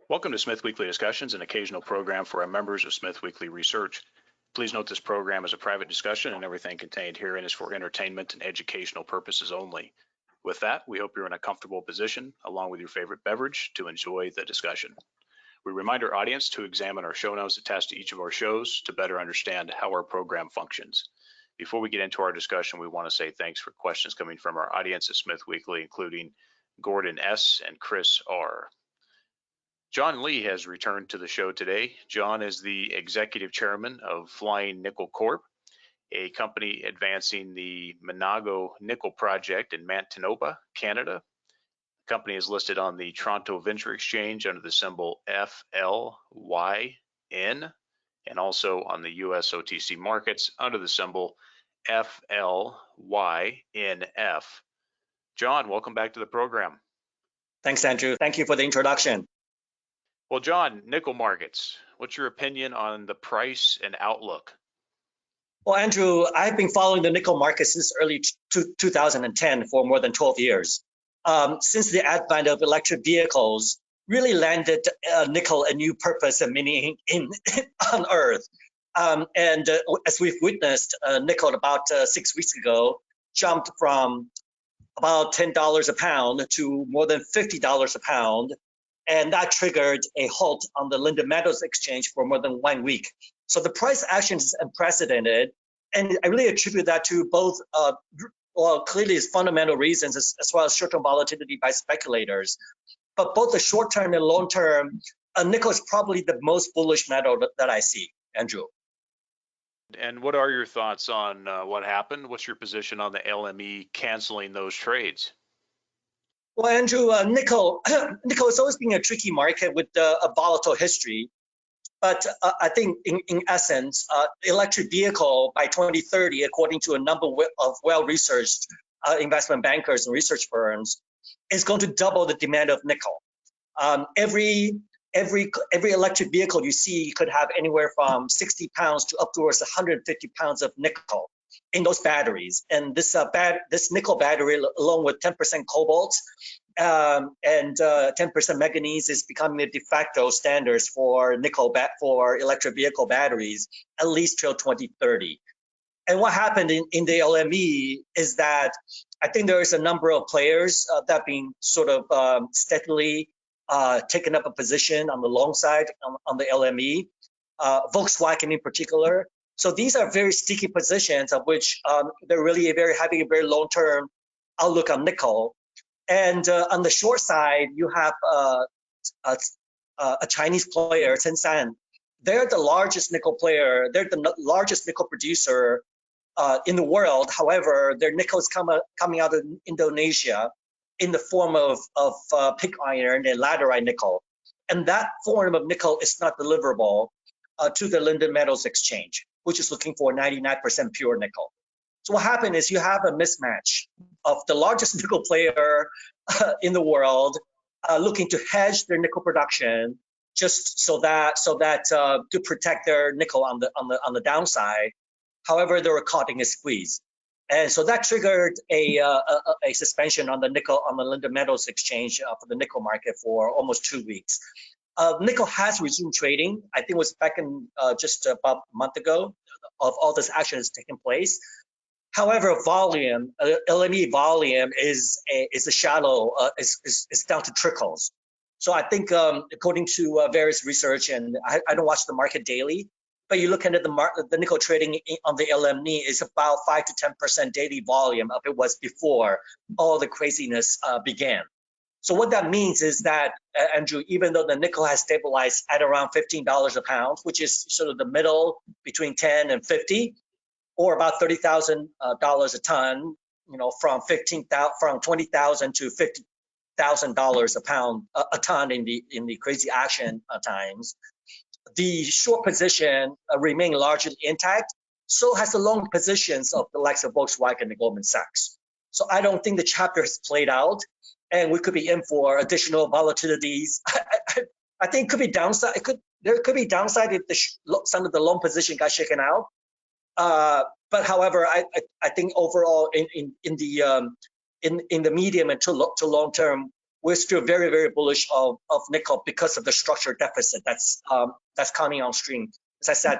Welcome to SmithWeekly Discussions, an occasional program for our members of SmithWeekly Research. Please note this program is a private discussion and everything contained herein is for entertainment and educational purposes only. With that, we hope you're in a comfortable position, along with your favorite beverage, to enjoy the discussion. We remind our audience to examine our show notes attached to each of our shows to better understand how our program functions. Before we get into our discussion, we want to say thanks for questions coming from our audience at SmithWeekly, including Gordon S. and Chris R. John Lee has returned to the show today. John is the executive chairman of FLYN Nickel Corp, a company advancing the Minago nickel project in Manitoba, Canada. The company is listed on the Toronto Venture Exchange under the symbol FLYN and also on the US OTC markets under the symbol FLYNF. John, welcome back to the program. Thanks, Andrew. Thank you for the introduction. Well, John, nickel markets, what's your opinion on the price and outlook? Well, Andrew, I've been following the nickel market since early 2010 for more than 12 years. Since the advent of electric vehicles really landed nickel a new purpose and meaning on Earth. As we've witnessed, nickel about 6 weeks ago jumped from about $10 a pound to more than $50 a pound. And that triggered a halt on the London Metals Exchange for more than 1 week. So the price action is unprecedented. And I really attribute that to both, clearly it's fundamental reasons as well as short-term volatility by speculators. But both the short-term and long-term, nickel is probably the most bullish metal that I see, Andrew. And what are your thoughts on what happened? What's your position on the LME canceling those trades? Well, Andrew, nickel has always been a tricky market with a volatile history. But I think in essence, electric vehicle by 2030, according to a number of well-researched investment bankers and research firms, is going to double the demand of nickel. Every electric vehicle you see could have anywhere from 60 pounds to up towards 150 pounds of nickel in those batteries. And this nickel battery, along with 10% cobalt and 10% manganese, is becoming the de facto standards for for electric vehicle batteries, at least till 2030. And what happened in the LME is that I think there is a number of players that have been sort of steadily taking up a position on the long side on the LME, Volkswagen in particular. So these are very sticky positions of which they're really having a very long-term outlook on nickel. And on the short side, you have a Chinese player, Tencent. They're the largest nickel player. They're the largest nickel producer in the world. However, their nickel is coming out of Indonesia in the form of pig iron and laterite nickel. And that form of nickel is not deliverable to the London Metals Exchange, which is looking for 99% pure nickel. So what happened is you have a mismatch of the largest nickel player in the world looking to hedge their nickel production just so that to protect their nickel on the downside. However, they were caught in a squeeze. And so that triggered a suspension on the London Metals Exchange for the nickel market for almost 2 weeks. Nickel has resumed trading. I think it was back in just about a month ago of all this action has taken place. However, volume, LME volume is shallow, is down to trickles. So I think according to various research, and I don't watch the market daily, but you look at the nickel trading on the LME is about 5 to 10% daily volume of it was before all the craziness began. So what that means is that, Andrew, even though the nickel has stabilized at around $15 a pound, which is sort of the middle between 10 and 50, or about $30,000 a ton, from $20,000 to $50,000 a pound a ton in the crazy action times, the short position remain largely intact. So has the long positions of the likes of Volkswagen and Goldman Sachs. So I don't think the chapter has played out, and we could be in for additional volatilities. I think it could be downside. There could be downside if some of the long position got shaken out. But however, I think overall in the medium and to long term, we're still very, very bullish of nickel because of the structural deficit that's coming on stream. As I said,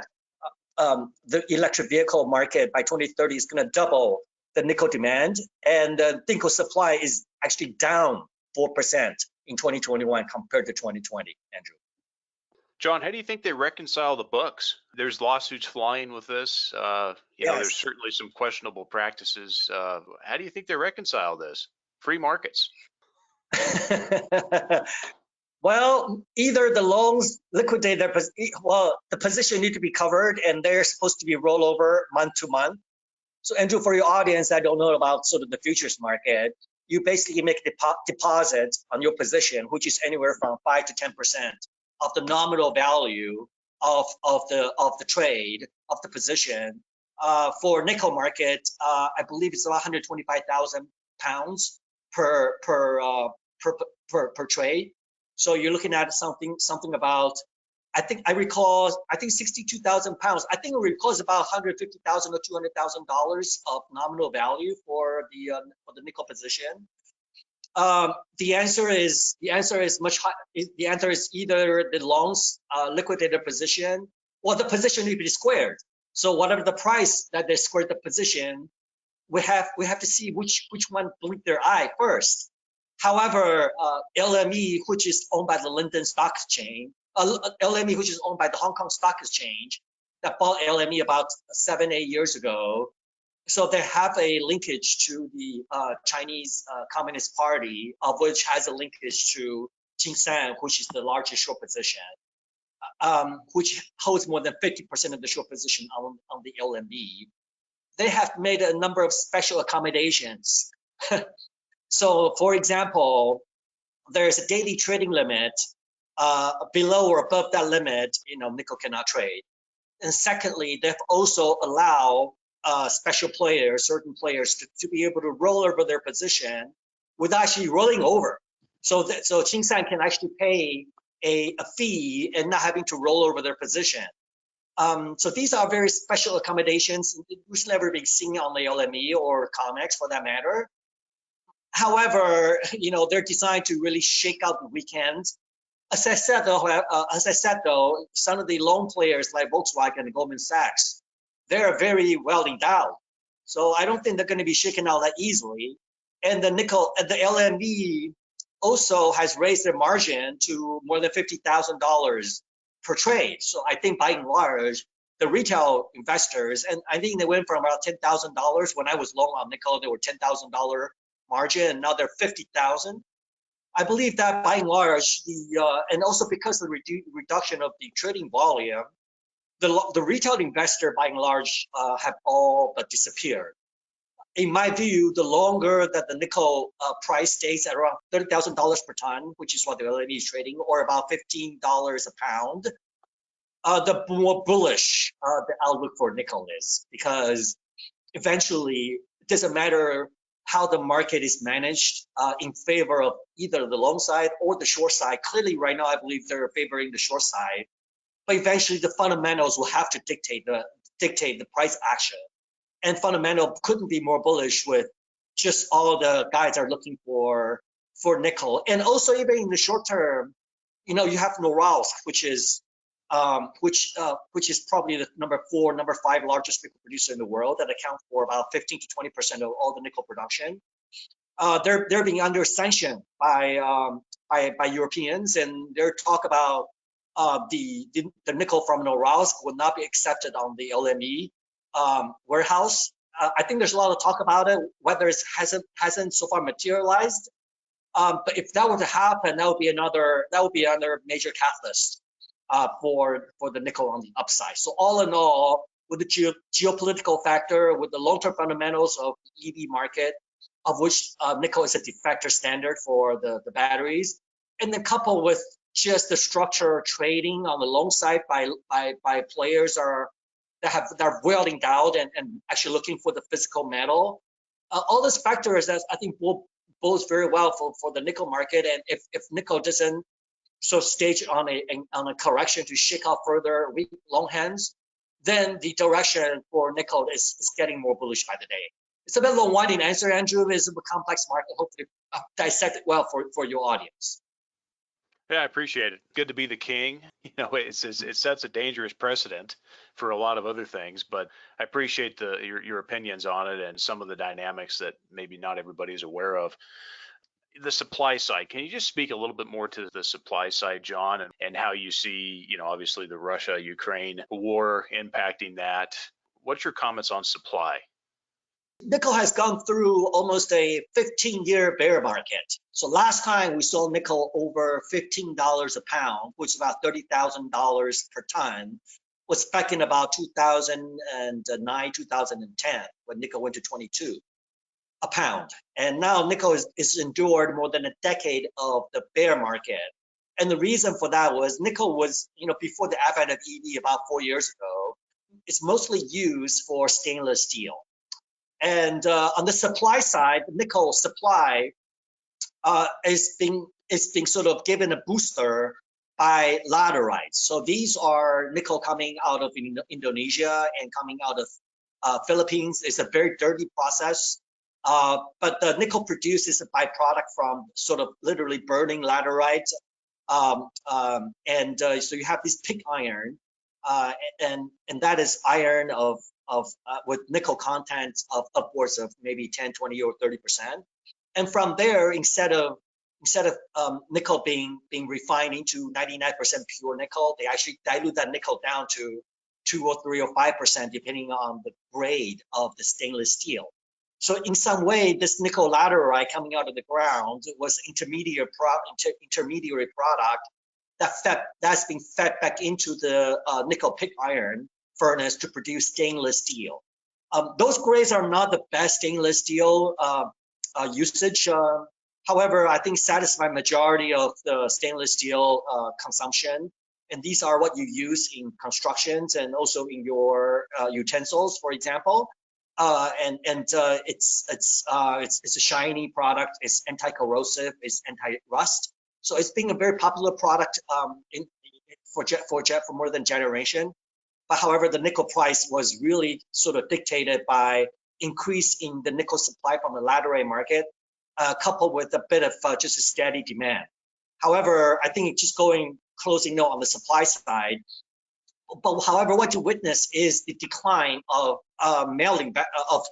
the electric vehicle market by 2030 is going to double the nickel demand, and the nickel supply is actually down 4% in 2021 compared to 2020, Andrew. John, how do you think they reconcile the books? There's lawsuits flying with this. There's certainly some questionable practices. How do you think they reconcile this? Free markets. Well, either the loans liquidate their the position need to be covered, and they're supposed to be rollover month to month. So Andrew, for your audience that don't know about sort of the futures market, you basically make a deposit on your position, which is anywhere from 5 to 10% of the nominal value of the trade of the position. For nickel market, I believe it's about 125,000 pounds per trade. So you're looking at something about, I think 62,000 pounds. I think it recalls about $150,000 or $200,000 of nominal value for the nickel position. The answer is much high. The answer is either the longs liquidate the position, or the position need to be squared. So whatever the price that they squared the position, we have to see which one blink their eye first. However, LME, which is owned by the London Stock Exchange, LME, which is owned by the Hong Kong Stock Exchange, that bought LME about 7-8 years ago. So they have a linkage to the Chinese Communist Party, of which has a linkage to Tsingshan, which is the largest short position, which holds more than 50% of the short position on the LME. They have made a number of special accommodations. So, for example, there's a daily trading limit. Below or above that limit, nickel cannot trade. And secondly, they've also allowed special players, certain players, to be able to roll over their position without actually rolling over. So Tsingshan can actually pay a fee and not having to roll over their position. So these are very special accommodations, which never been seen on the LME or COMEX for that matter. However, they're designed to really shake out the weekends. As I said though, some of the loan players like Volkswagen and Goldman Sachs, they're very well endowed. So I don't think they're going to be shaken out that easily. And the LME also has raised their margin to more than $50,000 per trade. So I think by and large, the retail investors, and I think they went from about $10,000 when I was long on nickel, they were $10,000 margin, and now they're $50,000. I believe that by and large, and also because of the reduction of the trading volume, the retail investor by and large have all but disappeared. In my view, the longer that the nickel price stays at around $30,000 per ton, which is what the LME is trading, or about $15 a pound, the more bullish the outlook for nickel is, because eventually it doesn't matter how the market is managed in favor of either the long side or the short side. Clearly, right now, I believe they're favoring the short side, but eventually the fundamentals will have to dictate the price action. And fundamental couldn't be more bullish with just all the guys are looking for nickel. And also even in the short term, you have Norilsk, which is probably the number 5 largest nickel producer in the world, that account for about 15 to 20% of all the nickel production. They're being under sanction by Europeans, and their talk about the nickel from Norilsk will not be accepted on the LME warehouse. I think there's a lot of talk about it, whether it hasn't so far materialized. But if that were to happen, that would be another major catalyst for the nickel on the upside. So all in all, with the geopolitical factor, with the long-term fundamentals of the EV market, of which nickel is a de facto standard for the batteries, and then coupled with just the structure trading on the long side by players that are well endowed and actually looking for the physical metal, all these factors that I think bodes very well for the nickel market. And if nickel doesn't stage on a correction to shake off further weak long hands, then the direction for nickel is getting more bullish by the day. It's a bit long-winded answer, Andrew. It's a complex market. Hopefully, dissect it well for your audience. Yeah, I appreciate it. Good to be the king. You know, it sets a dangerous precedent for a lot of other things, but I appreciate your opinions on it and some of the dynamics that maybe not everybody is aware of. The supply side, can you just speak a little bit more to the supply side, John, and how you see, you know, obviously the Russia-Ukraine war impacting that? What's your comments on supply? Nickel has gone through almost a 15-year bear market. So last time we saw nickel over $15 a pound, which is about $30,000 per ton, was back in about 2009, 2010, when nickel went to 22 a pound. And now nickel is endured more than a decade of the bear market. And the reason for that was nickel was, you know, before the advent of EV about 4 years ago, it's mostly used for stainless steel. And on the supply side, nickel supply is being sort of given a booster by laterites. So these are nickel coming out of Indonesia and coming out of Philippines. It's a very dirty process, but the nickel produced is a byproduct from sort of literally burning laterite. So you have this pig iron, and that is iron with nickel content of upwards of maybe 10, 20, or 30%. And from there, instead of nickel being refined into 99% pure nickel, they actually dilute that nickel down to 2 or 3 or 5%, depending on the grade of the stainless steel. So in some way, this nickel laterite coming out of the ground was intermediary product that's being fed back into the nickel pig iron furnace to produce stainless steel. Those grades are not the best stainless steel usage. However, I think satisfy majority of the stainless steel consumption. And these are what you use in constructions and also in your utensils, for example. It's a shiny product. It's anti-corrosive. It's anti-rust. So it's been a very popular product for more than a generation. But however, the nickel price was really sort of dictated by increase in the nickel supply from the laterite market, coupled with a bit of just a steady demand. However, I think just closing note on the supply side. But however, what you witness is the decline of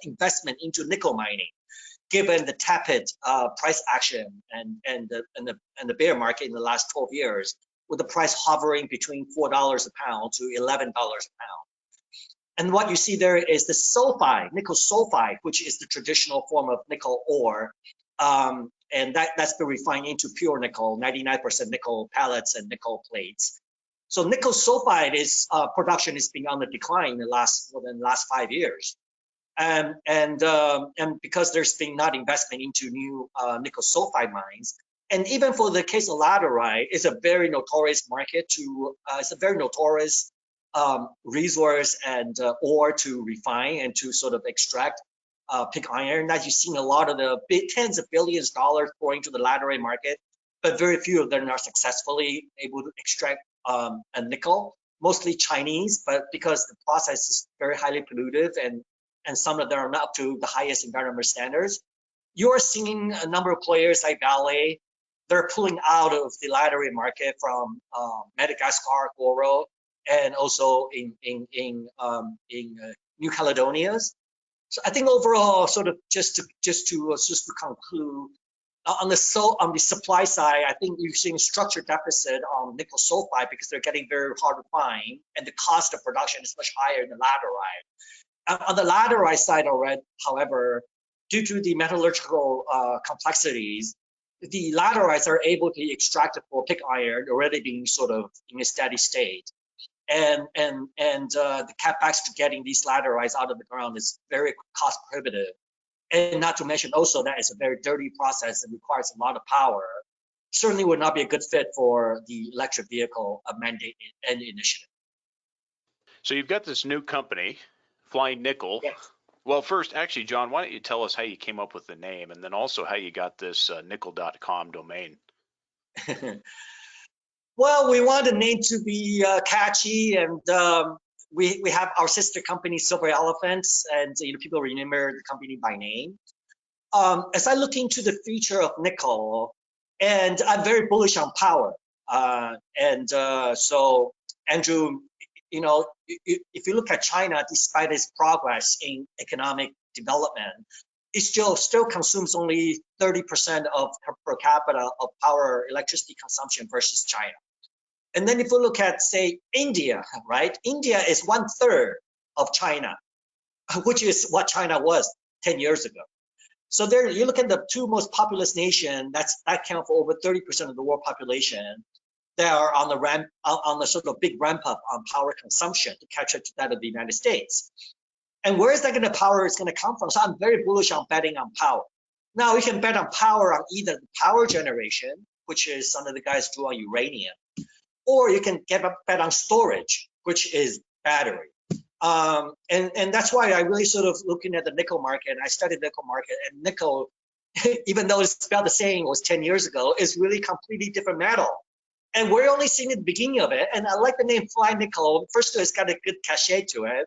investment into nickel mining, given the tepid price action and the bear market in the last 12 years, with the price hovering between $4 a pound to $11 a pound. And what you see there is the sulfide, nickel sulfide, which is the traditional form of nickel ore, and that's been refined into pure nickel, 99% nickel pellets and nickel plates. So nickel sulfide production is being on the decline in the last 5 years, and because there's been not investment into new nickel sulfide mines, and even for the case of laterite, it's a very notorious market it's a very notorious resource and ore to refine and to sort of extract pig iron. That you've seen a lot of the tens of billions of dollars pouring to the laterite market, but very few of them are successfully able to extract a nickel, mostly Chinese, but because the process is very highly pollutive and some of them are not up to the highest environmental standards, you're seeing a number of players like Vale. They're pulling out of the laterite market from Madagascar, Goro, and also in New Caledonia. So I think overall, sort of just to conclude, on the supply side, I think you're seeing a structured deficit on nickel sulfide because they're getting very hard to find, and the cost of production is much higher than laterite. On the laterite side, already, however, due to the metallurgical complexities, the laterites are able to extract for pig iron already being sort of in a steady state, and the capex to getting these laterites out of the ground is very cost prohibitive. And not to mention also that it's a very dirty process that requires a lot of power. Certainly would not be a good fit for the electric vehicle mandate and initiative. So you've got this new company, FLYN Nickel. Yes. Well, first, actually, John, why don't you tell us how you came up with the name, and then also how you got this nickel.com domain? Well, we want the name to be catchy, and we have our sister company, Silver Elephants, and people remember the company by name. As I look into the future of nickel, and I'm very bullish on power, so Andrew, if you look at China, despite its progress in economic development, it still consumes only 30% of per capita of power electricity consumption versus China. And then if you look at, say, India, right? India is 1/3 of China, which is what China was 10 years ago. So there, you look at the two most populous nations, that account for over 30% of the world population. They are on the sort of big ramp up on power consumption to catch up to that of the United States. And where is that power is going to come from? So I'm very bullish on betting on power. Now you can bet on power on either the power generation, which is some of the guys do on uranium, or you can bet on storage, which is battery. And that's why I really sort of looking at the nickel market. I studied nickel market, and nickel, even though it's about the same, it was 10 years ago, is really completely different metal. And we're only seeing the beginning of it. And I like the name FLYN nickel. First of all, it's got a good cachet to it.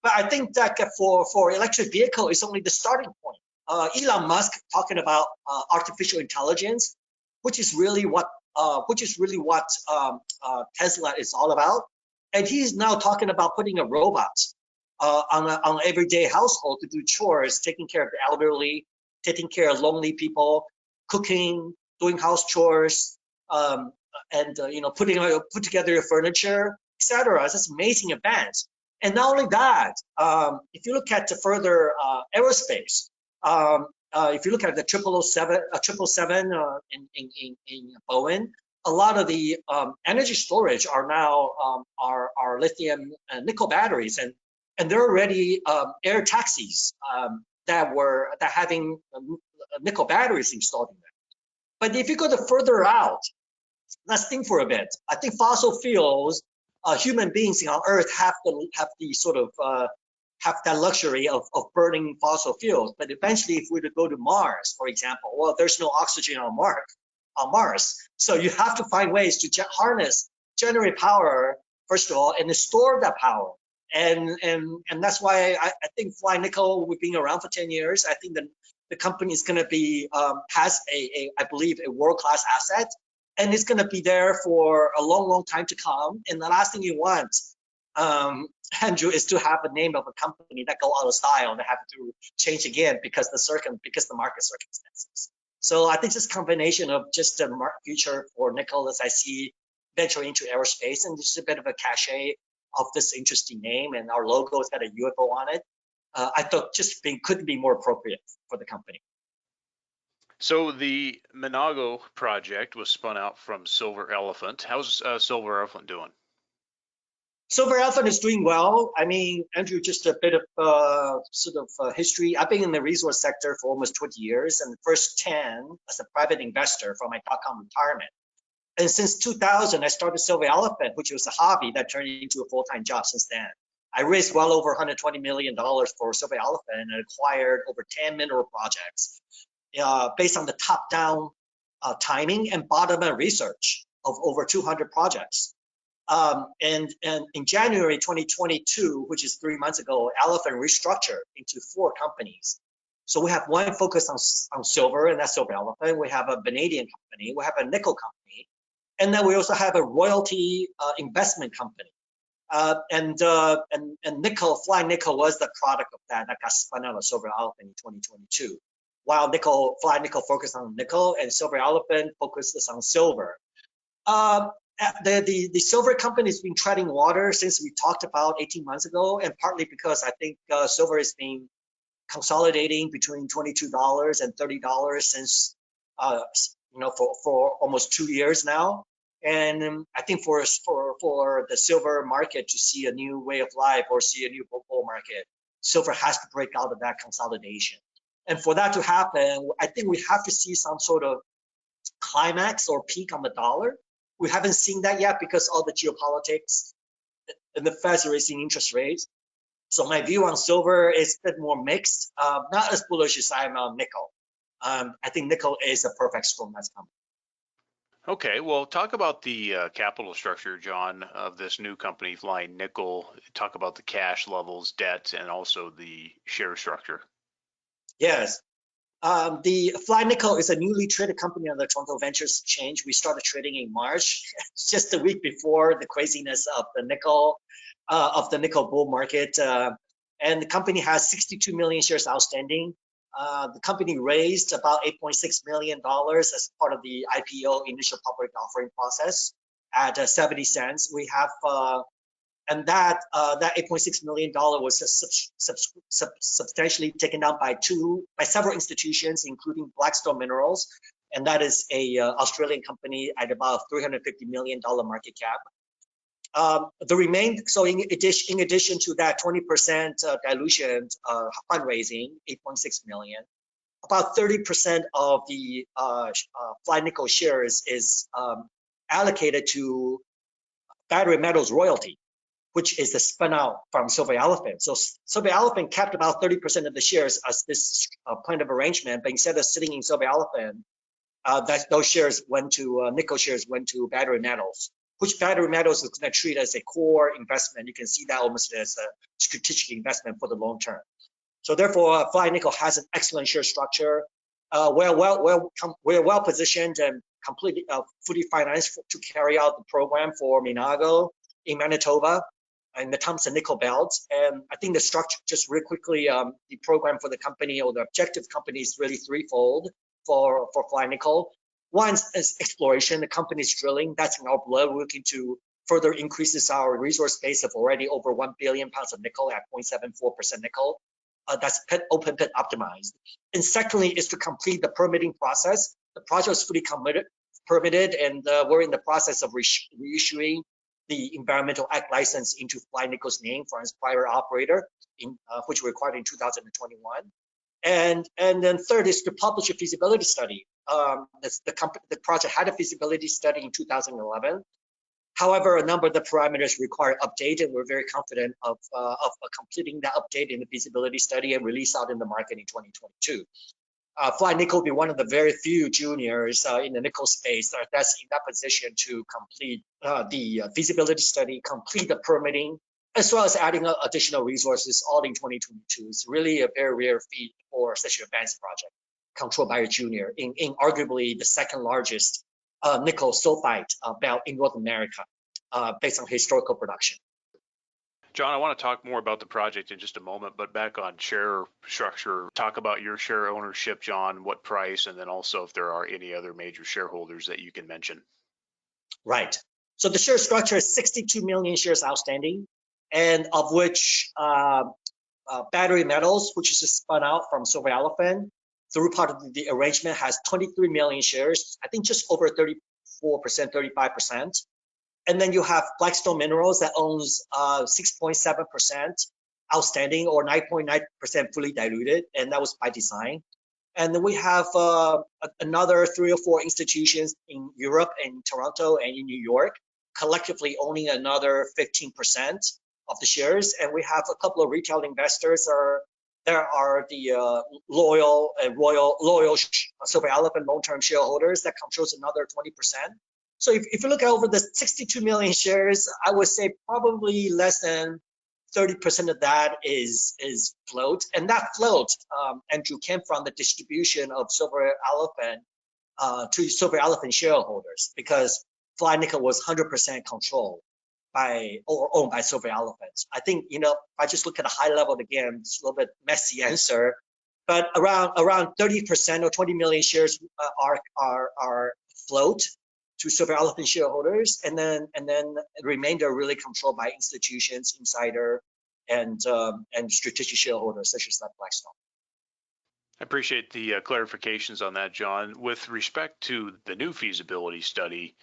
But I think that for electric vehicle, it's only the starting point. Elon Musk talking about artificial intelligence, which is really what Tesla is all about. And he's now talking about putting a robot on an everyday household to do chores, taking care of the elderly, taking care of lonely people, cooking, doing house chores, put together your furniture, etc. It's an amazing advance. And not only that, if you look at the further aerospace, if you look at the 777 in Boeing, a lot of the energy storage are now are lithium and nickel batteries, and there are already air taxis that having nickel batteries installed in them. But if you go further out, let's think for a bit. I think fossil fuels, human beings on Earth have that luxury of burning fossil fuels. But eventually, if we were to go to Mars, for example, well, there's no oxygen on Mars. So you have to find ways to generate power, first of all, and to store that power. And that's why I think FLYN nickel, we've been around for 10 years. I think the company is going to be, has I believe, a world-class asset. And it's going to be there for a long, long time to come. And the last thing you want, Andrew, is to have a name of a company that go out of style and have to change again because the market circumstances. So I think this combination of just the future for nickel, as I see venturing into aerospace, and just a bit of a cachet of this interesting name, and our logo has got a UFO on it. I thought couldn't be more appropriate for the company. So the Minago project was spun out from Silver Elephant. How's Silver Elephant doing? Silver Elephant is doing well. I mean, Andrew, just a bit of history. I've been in the resource sector for almost 20 years, and the first 10 as a private investor for my .com retirement. And since 2000, I started Silver Elephant, which was a hobby that turned into a full-time job since then. I raised well over $120 million for Silver Elephant and acquired over 10 mineral projects based on the top-down timing and bottom-up research of over 200 projects. And in January 2022, which is 3 months ago, Elephant restructured into 4 companies. So we have one focused on silver, and that's Silver Elephant. We have a vanadium company. We have a nickel company. And then we also have a royalty investment company. And nickel, FLYN nickel was the product of that got spun out of Silver Elephant in 2022. While FLYN nickel focused on nickel, and Silver Elephant focuses on silver. The silver company has been treading water since we talked about 18 months ago, and partly because I think silver has been consolidating between $22 and $30 since for almost 2 years now. And I think for the silver market to see a new way of life or see a new bull market, silver has to break out of that consolidation. And for that to happen, I think we have to see some sort of climax or peak on the dollar. We haven't seen that yet because all the geopolitics and the Fed's raising interest rates. So my view on silver is a bit more mixed, not as bullish as I am on nickel. I think nickel is a perfect storm that's coming. Okay, well, talk about the capital structure, John, of this new company, FLYN Nickel. Talk about the cash levels, debt, and also the share structure. Yes. The Fly Nickel is a newly traded company on the Toronto Ventures Exchange. We started trading in March, just a week before the craziness of the nickel bull market. And the company has 62 million shares outstanding. The company raised about $8.6 million as part of the IPO initial public offering process at 70 cents. We have and that $8.6 million was substantially taken out by several institutions, including Blackstone Minerals, and that is a Australian company at about $350 million market cap. So in addition to that 20% dilution fundraising, 8.6 million, about 30% of the Fly Nickel shares is allocated to battery metals royalty, which is the spin out from Silver Elephant. So Silver Elephant kept about 30% of the shares as this plan of arrangement, but instead of sitting in Silver Elephant, those shares went to nickel shares went to battery metals, which battery metals is going to treat as a core investment. You can see that almost as a strategic investment for the long term. So therefore, Fly Nickel has an excellent share structure. We're well positioned and completely fully financed to carry out the program for Minago in Manitoba and the Thompson Nickel Belt. And I think the structure, just real quickly, the program for the company or the objective company is really threefold for Fly Nickel. One is exploration. The company is drilling. That's in our blood. We're looking to further increases our resource base of already over 1 billion pounds of nickel at 0.74% nickel. That's open pit optimized. And secondly is to complete the permitting process. The project is fully permitted, and we're in the process of reissuing the environmental act license into Fly Nickel's name for its prior operator, which required in 2021. And then third is to publish a feasibility study. The project had a feasibility study in 2011. However, a number of the parameters require update, and we're very confident of completing that update in the feasibility study and release out in the market in 2022. Fly Nickel will be one of the very few juniors in the nickel space that's in that position to complete the feasibility study, complete the permitting, as well as adding additional resources all in 2022. It's really a very rare feat for such an advanced project controlled by a junior in arguably the second largest nickel sulfide belt in North America based on historical production. John, I want to talk more about the project in just a moment, but back on share structure, talk about your share ownership, John, what price, and then also if there are any other major shareholders that you can mention. Right. So the share structure is 62 million shares outstanding, and of which battery metals, which is spun out from Silver Elephant, through part of the arrangement has 23 million shares, I think just over 34%, 35%. And then you have Blackstone Minerals that owns 6.7% outstanding or 9.9% fully diluted, and that was by design. And then we have another 3 or 4 institutions in Europe, in Toronto, and in New York, collectively owning another 15% of the shares. And we have a couple of retail investors. There are the loyal Silver Elephant long-term shareholders that controls another 20%. So if you look at over the 62 million shares, I would say probably less than 30% of that is float. And that float, Andrew, came from the distribution of Silver Elephant to Silver Elephant shareholders, because Fly Nickel was 100% controlled by or owned by Silver Elephant. I think, if I just look at a high level again, it's a little bit messy answer, but around 30% or 20 million shares are float to Silver Elephant shareholders, and then the remainder really controlled by institutions, insider, and strategic shareholders such as Blackstone. I appreciate the clarifications on that, John. With respect to the new feasibility study,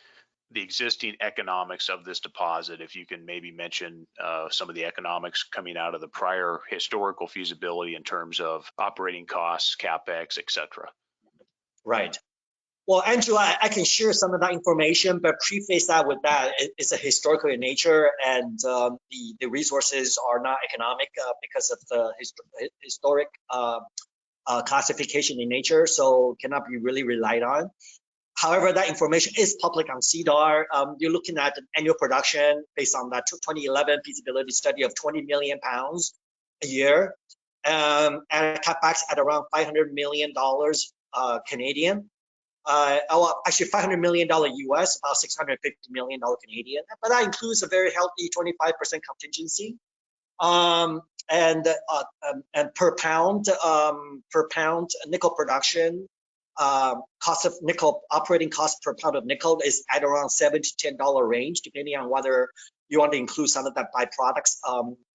the existing economics of this deposit, if you can maybe mention some of the economics coming out of the prior historical feasibility in terms of operating costs, CapEx, etc. Right. Well, Andrew, I can share some of that information, but preface that with that it's a historical in nature, and the resources are not economic because of the historic classification in nature, so cannot be really relied on. However, that information is public on CDAR. You're looking at an annual production based on that 2011 feasibility study of 20 million pounds a year, and a capex at around $500 million Canadian. Actually $500 million US, about $650 million Canadian. But that includes a very healthy 25% contingency. And per pound nickel production, cost of nickel, operating cost per pound of nickel is at around $7 to $10 range, depending on whether you want to include some of that byproducts.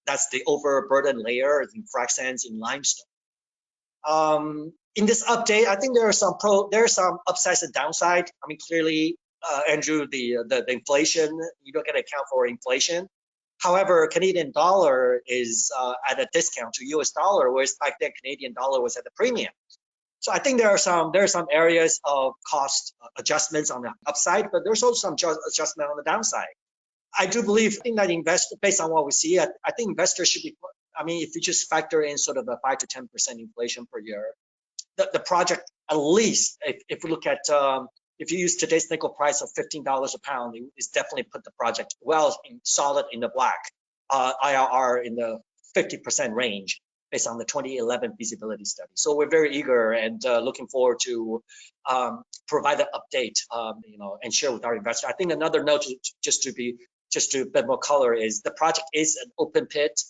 That's the overburden layer in frac sands in limestone. In this update, I think there are some upsides and downside. I mean, clearly, Andrew, the inflation, you don't get to account for inflation. However, Canadian dollar is at a discount to US dollar, whereas back then Canadian dollar was at a premium. So I think there are some areas of cost adjustments on the upside, but there's also some adjustment on the downside. I do believe, I think that based on what we see, I think investors should be, I mean, if you just factor in sort of a 5 to 10% inflation per year, the project, at least if we look at, if you use today's nickel price of $15 a pound, it's definitely put the project solid in the black, IRR in the 50% range based on the 2011 feasibility study. So we're very eager and looking forward to provide an update, and share with our investors. I think another note, just to a bit more color, is the project is an open pit.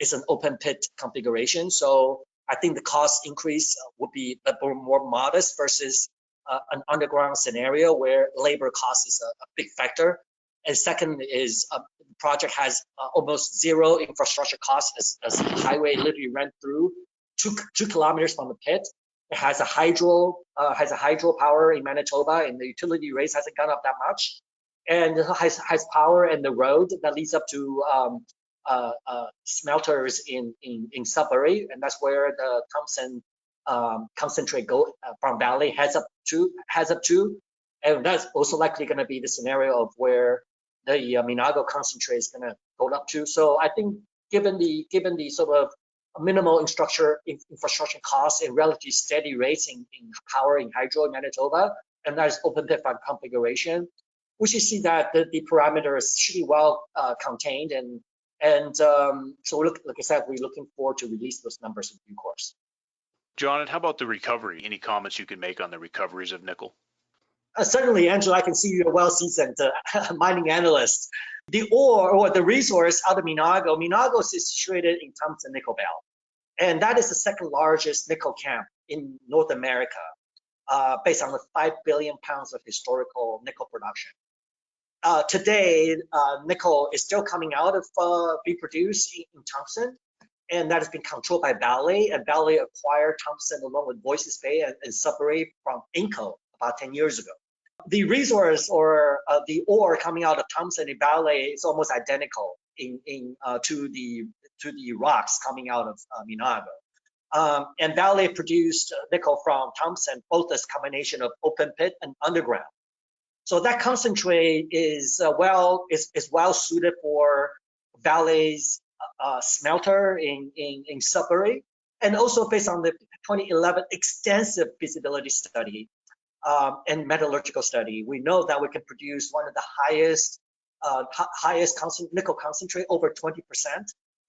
It's an open pit configuration, so I think the cost increase would be a little more modest versus an underground scenario where labor cost is a big factor. And second is the project has almost zero infrastructure costs, as the highway literally ran through 2 kilometers from the pit. It has a hydro power in Manitoba, and the utility rates hasn't gone up that much. And it has power and the road that leads up to smelters in Sudbury, and that's where the Thompson concentrate from Valley heads up to, and that's also likely going to be the scenario of where the Minago concentrate is going to go up to. So I think given the sort of minimal infrastructure costs and relatively steady rates in power in hydro in Manitoba, and that's open pit configuration, we should see that the parameters should be well contained, and so like I said, we're looking forward to release those numbers in due course. John, and how about the recovery? Any comments you can make on the recoveries of nickel? Certainly, Angela, I can see you're a well-seasoned mining analyst. The ore or the resource out of Minago is situated in Thompson Nickel Belt, and that is the second largest nickel camp in North America, based on the 5 billion pounds of historical nickel production. Today, nickel is still coming out of be produced in Thompson, and that has been controlled by Vale, and Vale acquired Thompson along with Voisey's Bay and Sudbury from Inco about 10 years ago. The resource or the ore coming out of Thompson and Vale is almost identical to the rocks coming out of Minago. And Vale produced nickel from Thompson, both as combination of open pit and underground. So that concentrate is well suited for Vale's smelter in Sudbury, and also based on the 2011 extensive feasibility study and metallurgical study, we know that we can produce one of the highest nickel concentrate, over 20%,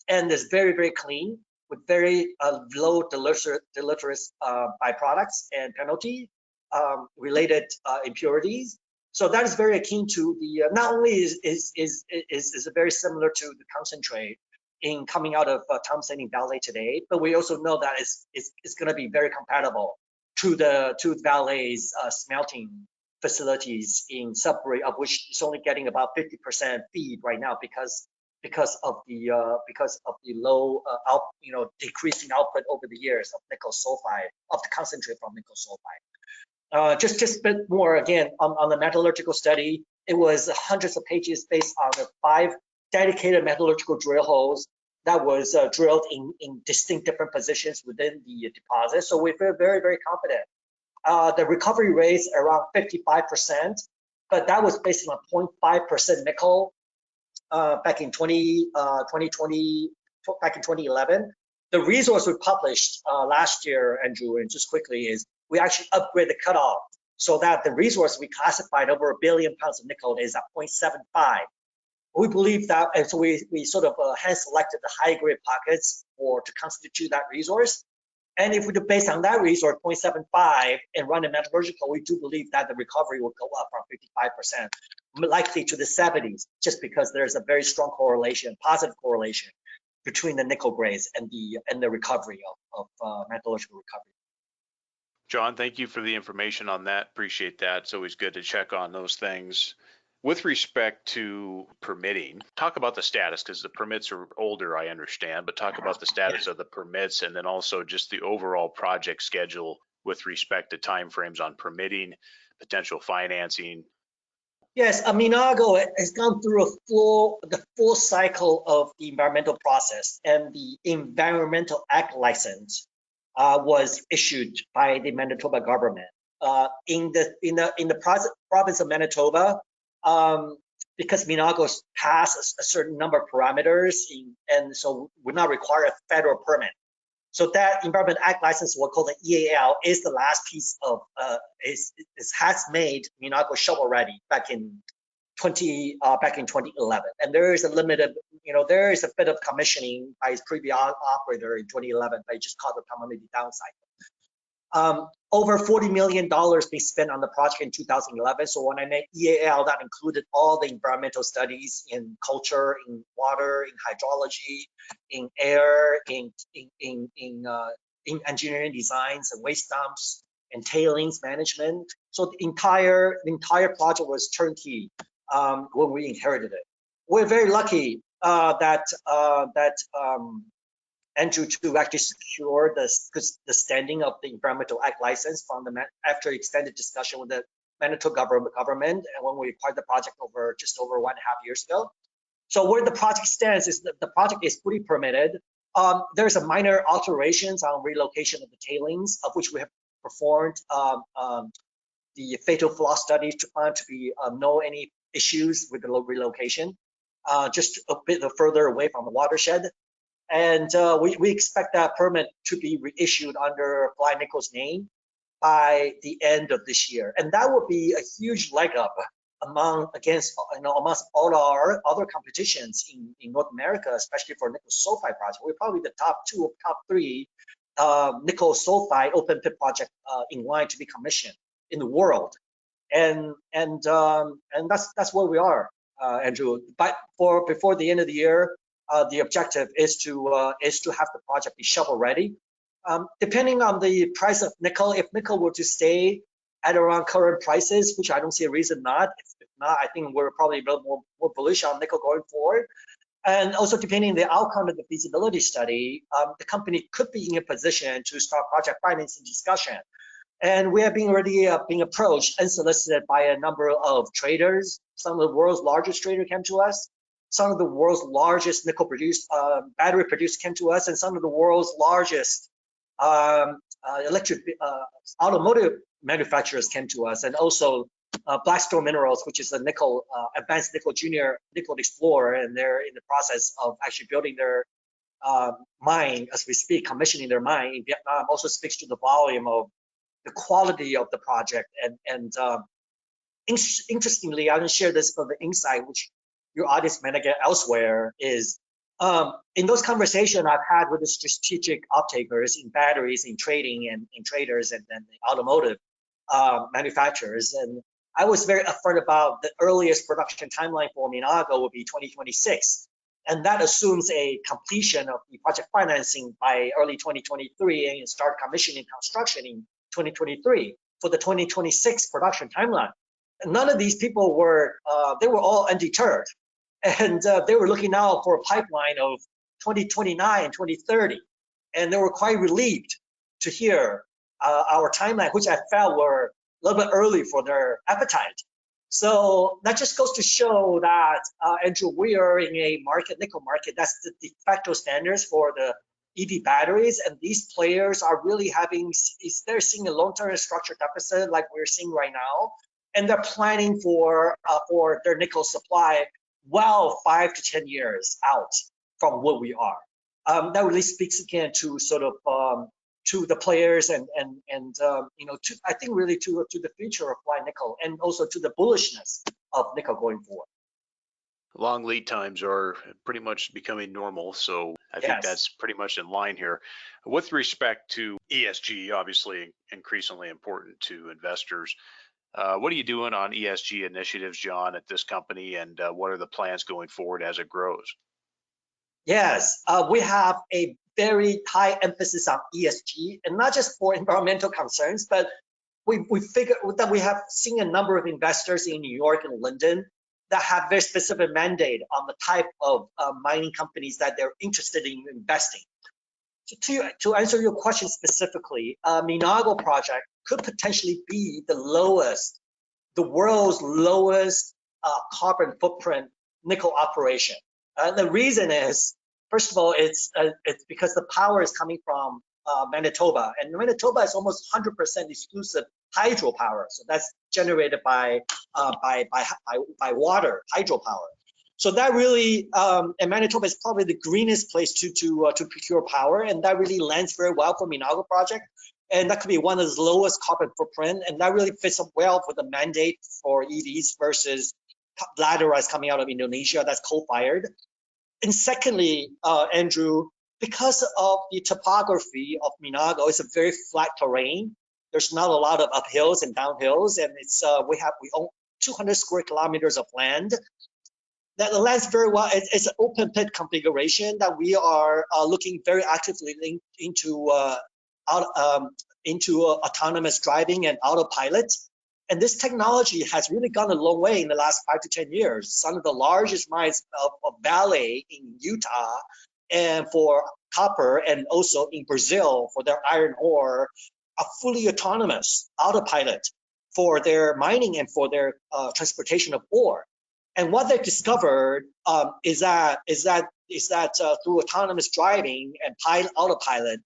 and is very, very clean with very low deleterious byproducts and penalty related impurities. So that is very akin to the not only is very similar to the concentrate in coming out of Thompson in Valley today, but we also know that it's going to be very compatible to Valley's smelting facilities in Sudbury, of which it's only getting about 50% feed right now because of the low decreasing output over the years of nickel sulfide, of the concentrate from nickel sulfide. Just a bit more again on the metallurgical study. It was hundreds of pages based on the 5 dedicated metallurgical drill holes that was drilled in distinct different positions within the deposit. So we feel very, very confident. The recovery rates are around 55%, but that was based on 0.5% nickel back in 2011. The resource we published last year, Andrew, and just quickly, is we actually upgrade the cutoff so that the resource we classified over 1 billion pounds of nickel is at 0.75. We believe that, and so we sort of hand selected the high grade pockets to constitute that resource. And if we do based on that resource, 0.75, and run a metallurgical, we do believe that the recovery will go up from 55%, likely to the 70s, just because there's a very strong correlation, positive correlation between the nickel grades and the recovery of metallurgical recovery. John, thank you for the information on that. Appreciate that. It's always good to check on those things. With respect to permitting, talk about the status, because the permits are older, I understand, but talk about the status of the permits, and then also just the overall project schedule with respect to timeframes on permitting, potential financing. Yes, Minago has gone through the full cycle of the environmental process, and the Environmental Act license was issued by the Manitoba government. In the province of Manitoba, because Minago's passed a certain number of parameters, and so would not require a federal permit. So that Environment Act license, what called the EAL, is the last piece of has made Minago shovel ready back in 2011. And there is a limited, there is a bit of commissioning by his previous operator in 2011, but he just caught the commodity downside. Over $40 million being spent on the project in 2011. So when I made EAL, that included all the environmental studies in culture, in water, in hydrology, in air, in engineering designs and waste dumps and tailings management. So the entire project was turnkey when we inherited it. We're very lucky that Andrew to actually secure the standing of the Environmental Act license after extended discussion with the Manitoba government, and when we acquired the project just over 1.5 years ago. So where the project stands is that the project is fully permitted. There's a minor alterations on relocation of the tailings, of which we have performed the fatal flaw study to find to be any issues with the relocation, just a bit further away from the watershed. And we expect that permit to be reissued under FLYN Nickel's name by the end of this year. And that would be a huge leg up amongst all our other competitions in North America, especially for nickel sulfide project. We're probably the top 2 or top 3 nickel sulfide open pit project in line to be commissioned in the world. And that's where we are, Andrew. But before the end of the year, the objective is to have the project be shovel ready. Depending on the price of nickel, if nickel were to stay at around current prices, which I don't see a reason not. If not, I think we're probably a little more bullish on nickel going forward. And also depending on the outcome of the feasibility study, the company could be in a position to start project financing discussion. And we are already being approached and solicited by a number of traders. Some of the world's largest traders came to us. Some of the world's largest nickel battery producers came to us, and some of the world's largest electric automotive manufacturers came to us, and also Blackstone Minerals, which is a advanced nickel nickel explorer, and they're in the process of actually building their mine as we speak, commissioning their mine in Vietnam. Also speaks to the volume of the quality of the project. And interestingly, I didn't share this for the insight, which your audience may not get elsewhere, is in those conversations I've had with the strategic off-takers in batteries, in trading, and in traders, and then the automotive manufacturers. And I was very upfront about the earliest production timeline for Minago would be 2026. And that assumes a completion of the project financing by early 2023 and start commissioning construction in 2023 for the 2026 production timeline. None of these people they were all undeterred. And they were looking out for a pipeline of 2029, 2030. And they were quite relieved to hear our timeline, which I felt were a little bit early for their appetite. So that just goes to show that, Andrew, we are in a nickel market. That's the de facto standards for the EV batteries. And these players are really they're seeing a long-term structural deficit like we're seeing right now. And they're planning for their nickel supply 5 to 10 years out from where we are. That really speaks again to sort of to the players and I think really to the future of FLYN nickel and also to the bullishness of nickel going forward. Long lead times are pretty much becoming normal, so I think that's pretty much in line here. With respect to ESG, obviously increasingly important to investors. What are you doing on ESG initiatives, John, at this company, and what are the plans going forward as it grows? Yes, we have a very high emphasis on ESG, and not just for environmental concerns, but we figured that we have seen a number of investors in New York and London that have very specific mandate on the type of mining companies that they're interested in investing. So to answer your question specifically, Minago project could potentially be the world's lowest carbon footprint nickel operation. The reason is, first of all, it's because the power is coming from Manitoba, and Manitoba is almost 100% exclusive hydropower. So that's generated by water, hydropower. So that really, and Manitoba is probably the greenest place to procure power, and that really lands very well for Minago project. And that could be one of the lowest carbon footprint, and that really fits up well for the mandate for EVs versus laterites coming out of Indonesia that's coal-fired. And secondly, Andrew, because of the topography of Minago, it's a very flat terrain. There's not a lot of uphills and downhills, and we own 200 square kilometers of land. That lands very well. It's an open pit configuration that we are looking very actively into autonomous driving and autopilot. And this technology has really gone a long way in the last 5 to 10 years. Some of the largest mines of Vale in Utah and for copper, and also in Brazil for their iron ore, are fully autonomous, autopilot for their mining and for their transportation of ore. And what they've discovered is that through autonomous driving and autopilot,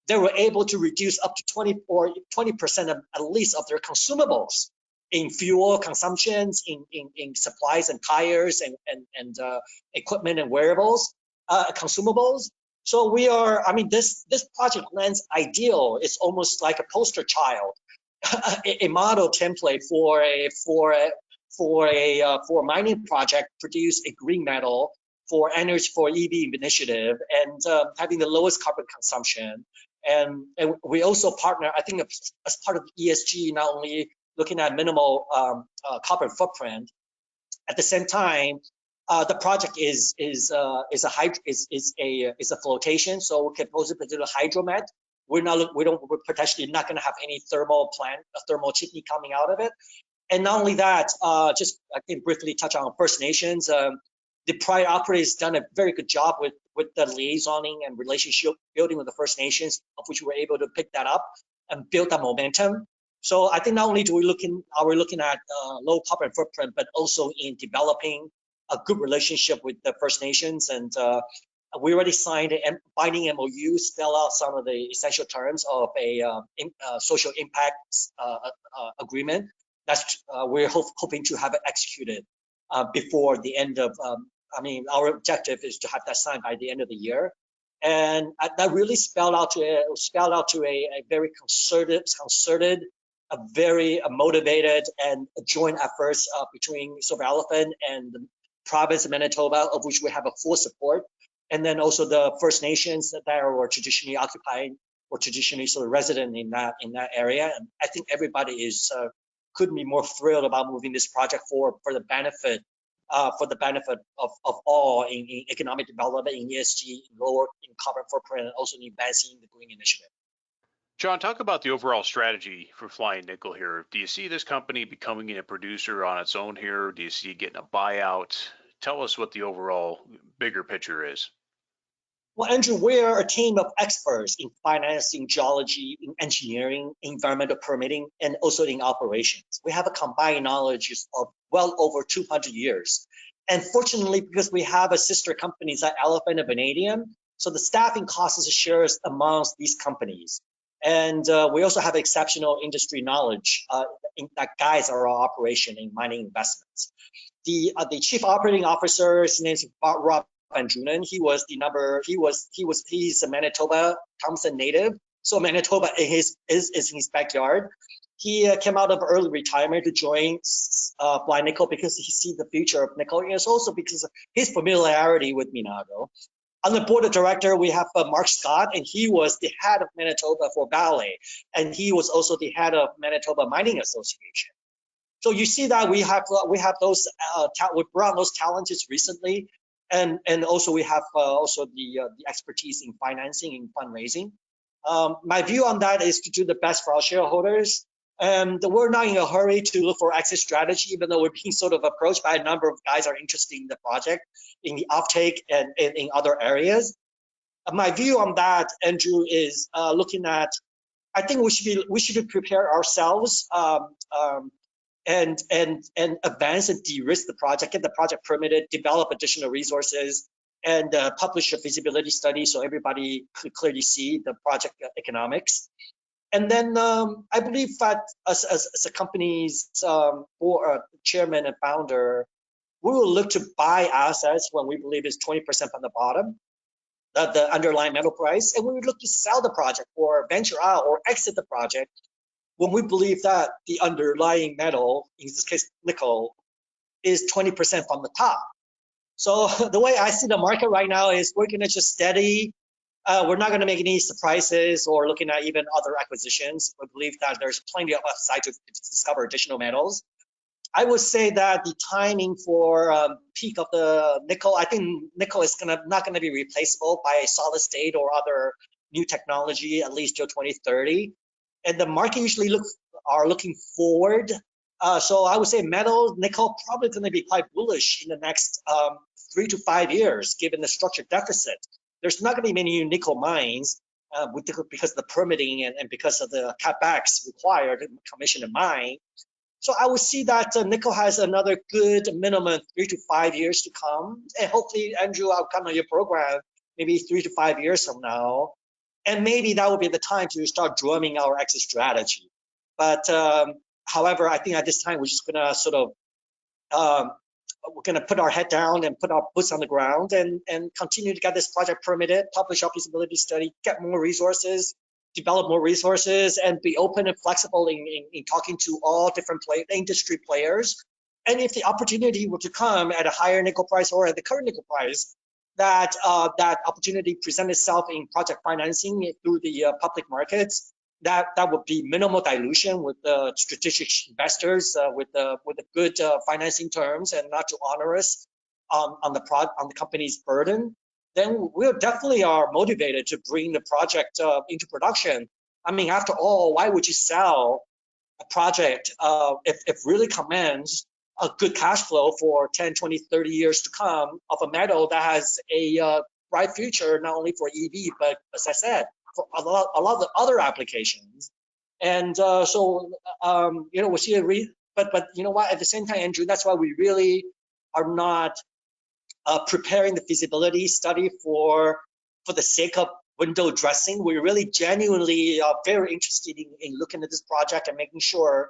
they were able to reduce up to 20% of at least of their consumables in fuel consumptions, in supplies and tires and equipment and wearables, consumables. So this project lands ideal. It's almost like a poster child, a model template for a mining project, produce a green metal for energy for EV initiative, and having the lowest carbon consumption. And we also partner, I think, as part of ESG, not only looking at minimal carbon footprint. At the same time, the project is a flotation, so we can also put a hydromet. We're potentially not going to have any thermal chimney coming out of it. And not only that, just I can briefly touch on First Nations. The prior operator has done a very good job with the liaisoning and relationship building with the First Nations, of which we were able to pick that up and build that momentum. So I think not only are we looking at low carbon footprint, but also in developing a good relationship with the First Nations. And we already signed a binding MOU, spell out some of the essential terms of a social impact agreement. That's we're hoping to have it executed before the end of. Our objective is to have that signed by the end of the year, and that really spelled out to a very concerted, a very motivated and joint efforts between Silver Elephant and the province of Manitoba, of which we have a full support, and then also the First Nations that were traditionally occupying or traditionally sort of resident in that area. And I think everybody couldn't be more thrilled about moving this project forward for the benefit of all in economic development, in ESG, in carbon footprint, and also in advancing the green initiative. John, talk about the overall strategy for FLYN Nickel here. Do you see this company becoming a producer on its own here? Do you see it getting a buyout? Tell us what the overall bigger picture is. Well, Andrew, we're a team of experts in financing, geology, in engineering, environmental permitting, and also in operations. We have a combined knowledge of well over 200 years. And fortunately, because we have a sister companies like Elephant and Vanadium, so the staffing costs is shared amongst these companies. And we also have exceptional industry knowledge that guides our operation in mining investments. The chief operating officer, his name is Rob Van Drunen. He's a Manitoba Thompson native. So Manitoba is in his backyard. He came out of early retirement to join FLYN Nickel because he sees the future of nickel. And it's also because of his familiarity with Minago. On the board of director, we have Mark Scott, and he was the head of Manitoba for Vale, and he was also the head of Manitoba Mining Association. So you see that we have those we brought those talents recently, and also we have also the expertise in financing and fundraising. My view on that is to do the best for our shareholders. And we're not in a hurry to look for exit strategy, even though we're being sort of approached by a number of guys are interested in the project, in the offtake and in other areas. My view on that, Andrew, is looking at. I think we should prepare ourselves and advance and de-risk the project, get the project permitted, develop additional resources, and publish a feasibility study so everybody could clearly see the project economics. And then I believe that as a company's chairman and founder, we will look to buy assets when we believe is 20% on the bottom, the underlying metal price, and we would look to sell the project or venture out or exit the project when we believe that the underlying metal, in this case nickel, is 20% from the top. So the way I see the market right now is we're going to just steady. We're not going to make any surprises or looking at even other acquisitions. We believe that there's plenty of upside to discover additional metals. I would say that the timing for peak of the nickel, I think nickel is not going to be replaceable by solid state or other new technology, at least till 2030. And the market usually are looking forward. So I would say nickel probably going to be quite bullish in the next 3 to 5 years, given the structured deficit. There's not going to be many new nickel mines because of the permitting and because of the capex required to commission a mine. So I would see that nickel has another good minimum 3 to 5 years to come. And hopefully, Andrew, I'll come on your program maybe 3 to 5 years from now. And maybe that would be the time to start drumming our exit strategy. But however, I think at this time, we're just going to sort of we're going to put our head down and put our boots on the ground and continue to get this project permitted, publish our feasibility study, get more resources, develop more resources, and be open and flexible in talking to all different industry players. And if the opportunity were to come at a higher nickel price or at the current nickel price, that opportunity present itself in project financing through the public markets, that would be minimal dilution with the strategic investors with the good financing terms and not too onerous on the company's burden. Then we definitely are motivated to bring the project into production. I mean, after all, why would you sell a project if really commands a good cash flow for 10, 20, 30 years to come of a metal that has a bright future, not only for EV, but as I said, for a lot of other applications. And we see but you know what, at the same time, Andrew, that's why we really are not preparing the feasibility study for the sake of window dressing. We're really genuinely very interested in looking at this project and making sure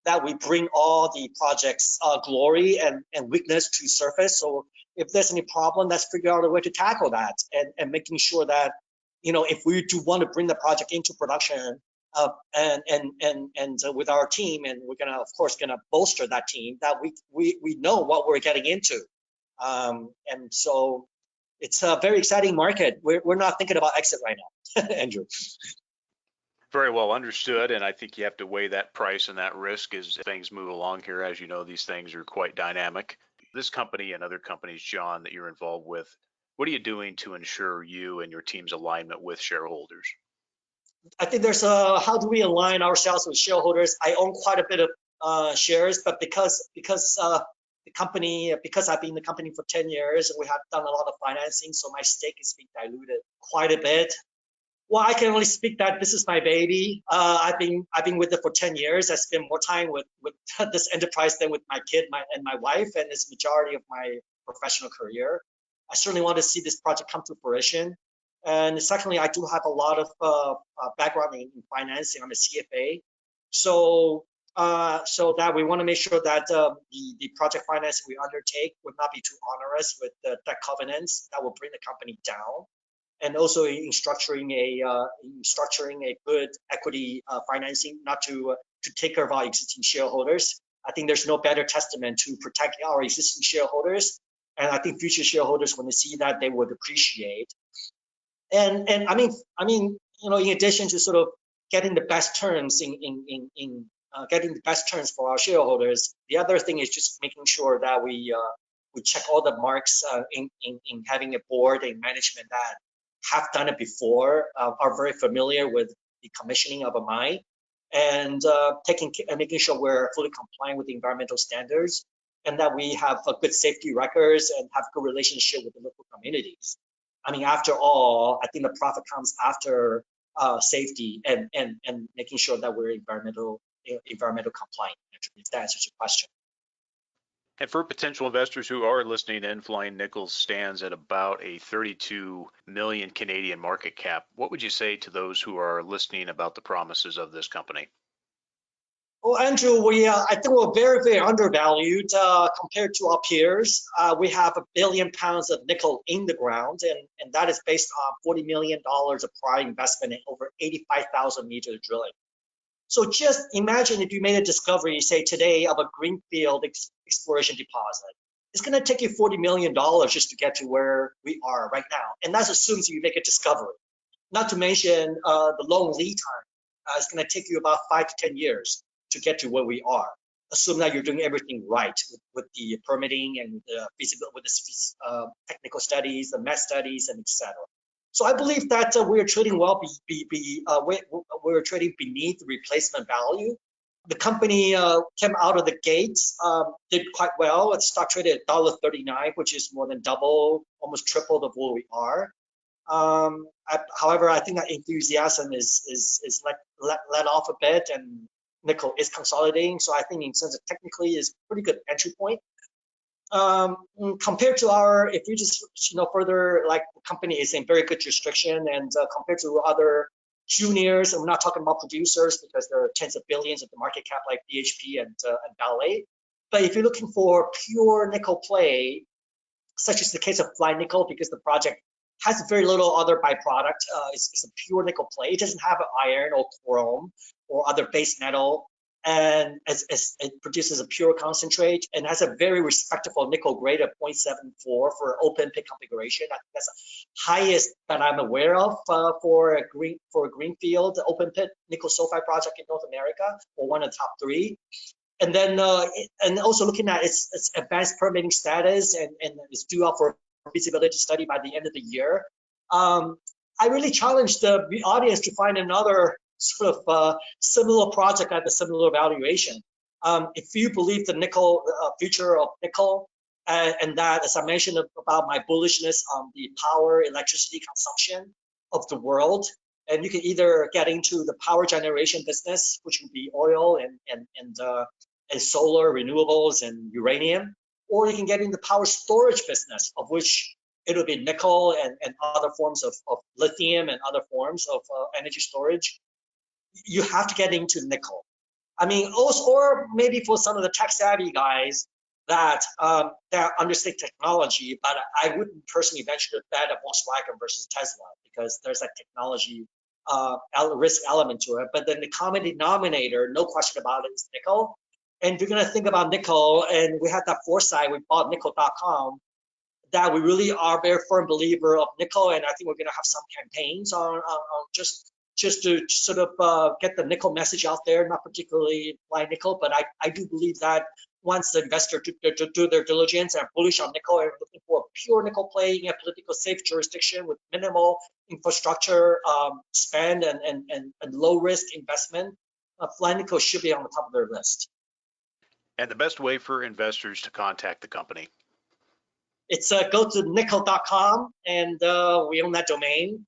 that we bring all the project's glory and weakness to surface. So if there's any problem, let's figure out a way to tackle that and making sure that, if we do want to bring the project into production and with our team, and we're gonna, of course, bolster that team, that we know what we're getting into. And so it's a very exciting market. We're not thinking about exit right now, Andrew. Very well understood, and I think you have to weigh that price and that risk as things move along here. As you know, these things are quite dynamic. This company and other companies, John, that you're involved with, what are you doing to ensure you and your team's alignment with shareholders? I think there's how do we align ourselves with shareholders? I own quite a bit of shares, but because the company, because I've been in the company for 10 years, we have done a lot of financing, so my stake is being diluted quite a bit. Well, I can only speak that this is my baby. I've been with it for 10 years. I spend more time with this enterprise than with my kid and my wife, and it's majority of my professional career. I certainly want to see this project come to fruition. And secondly, I do have a lot of background in financing. I'm a CFA, so that we want to make sure that the project financing we undertake would not be too onerous with the debt covenants that will bring the company down. and also in structuring a good equity financing, not to take care of our existing shareholders. I think there's no better testament to protect our existing shareholders, and I think future shareholders, when they see that, they would appreciate. And I mean, in addition to sort of getting the best terms getting the best terms for our shareholders, the other thing is just making sure that we check all the marks in having a board and management that have done it before, are very familiar with the commissioning of a mine, and making sure we're fully compliant with the environmental standards, and that we have good safety records and have good relationship with the local communities. I mean, after all, I think the profit comes after safety and making sure that we're environmental compliant. If that answers your question. And for potential investors who are listening in, FLYN Nickel stands at about a 32 million Canadian market cap. What would you say to those who are listening about the promises of this company? Well, Andrew, I think we're very, very undervalued compared to our peers. We have 1 billion pounds of nickel in the ground, and that is based on $40 million of prior investment in over 85,000 meters of drilling. So just imagine if you made a discovery, say today, of a greenfield exploration deposit. It's going to take you $40 million just to get to where we are right now, and that assumes you make a discovery. Not to mention the long lead time. It's going to take you about 5 to 10 years to get to where we are. Assume that you're doing everything right with the permitting and the feasibility, with the technical studies, the met studies, and etc. So I believe that we're trading we're trading beneath the replacement value. The company came out of the gates, did quite well. It stock traded at $1.39, which is more than double, almost triple of where we are. However, I think that enthusiasm is let off a bit, and nickel is consolidating. So I think in terms of technically is pretty good entry point. Compared to if you just further, like, the company is in very good jurisdiction, and compared to other juniors, and we're not talking about producers because there are tens of billions of the market cap like BHP and Vale. But if you're looking for pure nickel play, such as the case of FLYN Nickel, because the project has very little other byproduct, it's a pure nickel play. It doesn't have iron or chrome or other base metal, and it produces a pure concentrate and has a very respectable nickel grade of 0.74 for open pit configuration. I think that's the highest that I'm aware of for a greenfield open pit nickel sulfide project in North America, or one of the top 3. And then and also looking at its advanced permitting status, and it's due out for feasibility study by the end of the year. I really challenge the audience to find another sort of similar project at a similar valuation. If you believe the nickel future of nickel, and that, as I mentioned about my bullishness on the power electricity consumption of the world, and you can either get into the power generation business, which would be oil and solar, renewables, and uranium, or you can get into the power storage business, of which it'll be nickel and other forms of lithium and other forms of energy storage. You have to get into nickel. I mean, also, or maybe for some of the tech savvy guys that understand technology, but I wouldn't personally venture to bet at Volkswagen versus Tesla, because there's that technology risk element to it. But then the common denominator, no question about it, is nickel. And if you're going to think about nickel, and we had that foresight, we bought nickel.com, that we really are a very firm believer of nickel, and I think we're going to have some campaigns on just to sort of get the nickel message out there, not particularly FLYN Nickel, but I do believe that once the investor do their diligence and are bullish on nickel and looking for a pure nickel play in a political safe jurisdiction with minimal infrastructure spend and low risk investment, FLYN Nickel should be on the top of their list. And the best way for investors to contact the company? It's go to nickel.com, and we own that domain.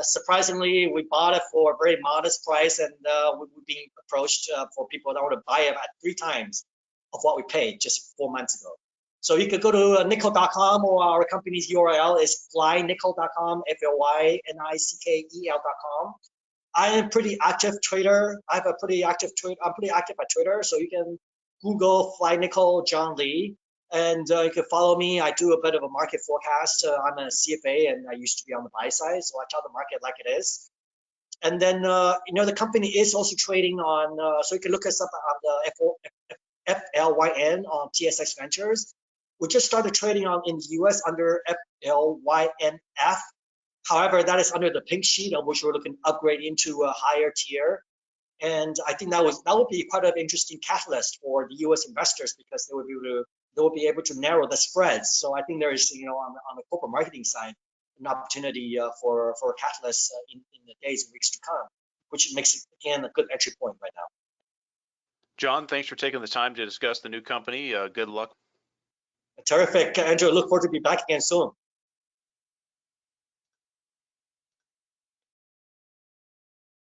Surprisingly, we bought it for a very modest price, and we're being approached for people that want to buy it at 3 times of what we paid just 4 months ago. So you could go to nickel.com, or our company's URL is flynickel.com, FLYNICKEL.com. I am a pretty active trader. I'm pretty active at Twitter, so you can Google FLYN Nickel John Lee, And you can follow me. I do a bit of a market forecast. I'm a CFA, and I used to be on the buy side, so I tell the market like it is. And then, the company is also trading on, so you can look us up on the FLYN on TSX Ventures. We just started trading on in the US under FLYNF. However, that is under the pink sheet, of which we're looking to upgrade into a higher tier. And I think that would be quite an interesting catalyst for the U.S. investors, because they would be able to narrow the spreads. So I think there is, on the corporate marketing side, an opportunity for a catalyst in the days and weeks to come, which makes it, again, a good entry point right now. John, thanks for taking the time to discuss the new company. Good luck. Terrific, Andrew. Look forward to be back again soon.